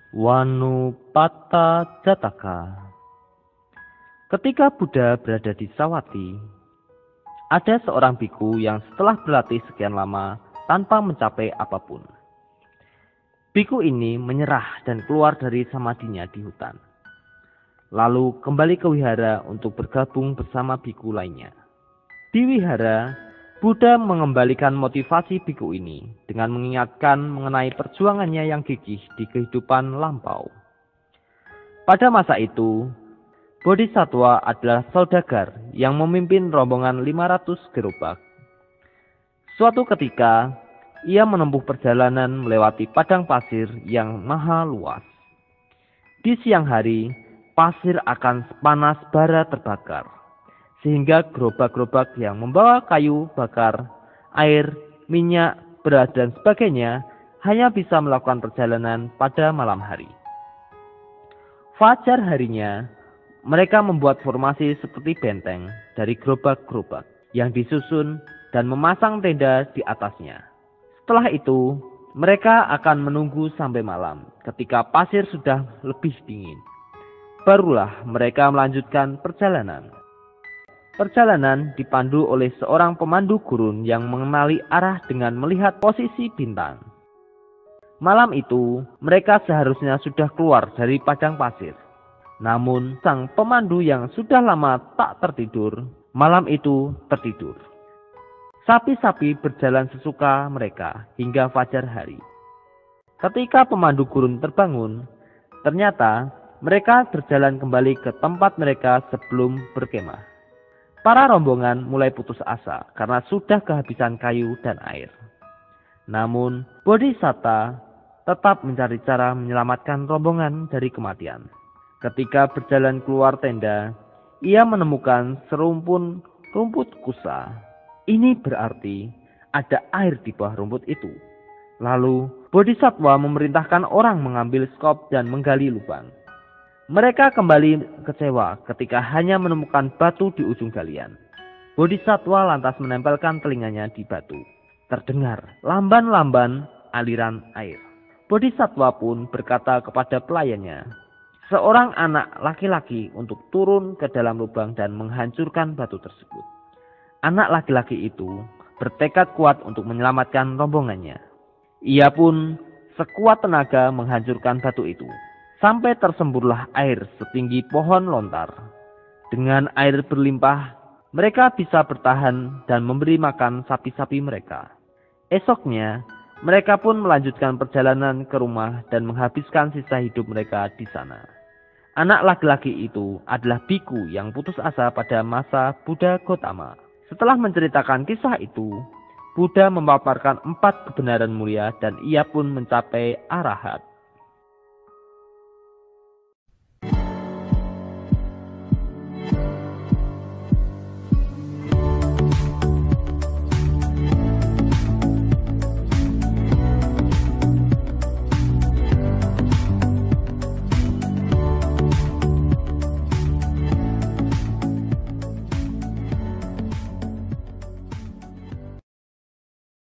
Wanupata Jataka. Ketika Buddha berada di Sawati, ada seorang biku yang setelah berlatih sekian lama tanpa mencapai apapun. Biku ini menyerah dan keluar dari samadinya di hutan. Lalu kembali ke wihara untuk bergabung bersama biku lainnya. Di wihara, Buddha mengembalikan motivasi biku ini dengan mengingatkan mengenai perjuangannya yang gigih di kehidupan lampau. Pada masa itu, Bodhisattva adalah saudagar yang memimpin rombongan 500 gerobak. Suatu ketika, ia menempuh perjalanan melewati padang pasir yang maha luas. Di siang hari, pasir akan panas bara terbakar, sehingga gerobak-gerobak yang membawa kayu bakar, air, minyak, beras, dan sebagainya hanya bisa melakukan perjalanan pada malam hari. Fajar harinya, mereka membuat formasi seperti benteng dari gerobak-gerobak yang disusun dan memasang tenda di atasnya. Setelah itu, mereka akan menunggu sampai malam ketika pasir sudah lebih dingin. Barulah mereka melanjutkan perjalanan. Perjalanan dipandu oleh seorang pemandu gurun yang mengenali arah dengan melihat posisi bintang. Malam itu, mereka seharusnya sudah keluar dari padang pasir. Namun, sang pemandu yang sudah lama tak tertidur, malam itu tertidur. Sapi-sapi berjalan sesuka mereka hingga fajar hari. Ketika pemandu gurun terbangun, ternyata mereka berjalan kembali ke tempat mereka sebelum berkemah. Para rombongan mulai putus asa karena sudah kehabisan kayu dan air. Namun, Bodhisatta tetap mencari cara menyelamatkan rombongan dari kematian. Ketika berjalan keluar tenda, ia menemukan serumpun rumput kusa. Ini berarti ada air di bawah rumput itu. Lalu, Bodhisattva memerintahkan orang mengambil skop dan menggali lubang. Mereka kembali kecewa ketika hanya menemukan batu di ujung galian. Bodhisattva lantas menempelkan telinganya di batu. Terdengar lamban-lamban aliran air. Bodhisattva pun berkata kepada pelayannya, seorang anak laki-laki untuk turun ke dalam lubang dan menghancurkan batu tersebut. Anak laki-laki itu bertekad kuat untuk menyelamatkan rombongannya. Ia pun sekuat tenaga menghancurkan batu itu. Sampai tersemburlah air setinggi pohon lontar. Dengan air berlimpah, mereka bisa bertahan dan memberi makan sapi-sapi mereka. Esoknya, mereka pun melanjutkan perjalanan ke rumah dan menghabiskan sisa hidup mereka di sana. Anak laki-laki itu adalah biku yang putus asa pada masa Buddha Gotama. Setelah menceritakan kisah itu, Buddha memaparkan 4 kebenaran mulia dan ia pun mencapai arahat.